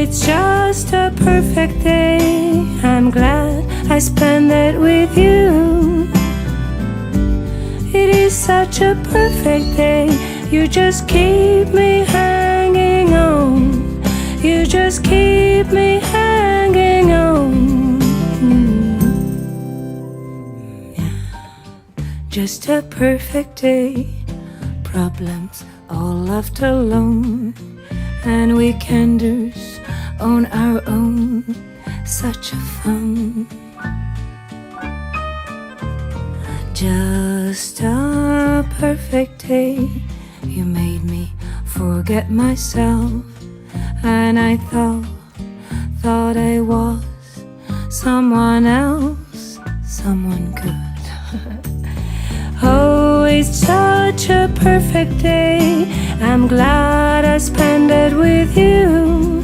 it's just a perfect day. I'm glad I spent it with you. It is such a perfect day. You just keep me hanging on. You just keep me hanging on. Just a perfect day. Problems all left alone, and weekenders on our own. Such a fun. Just a perfect day. You made me forget myself, and I thought I was someone else, someone good. Oh, it's such a perfect day. I'm glad I spent it with you.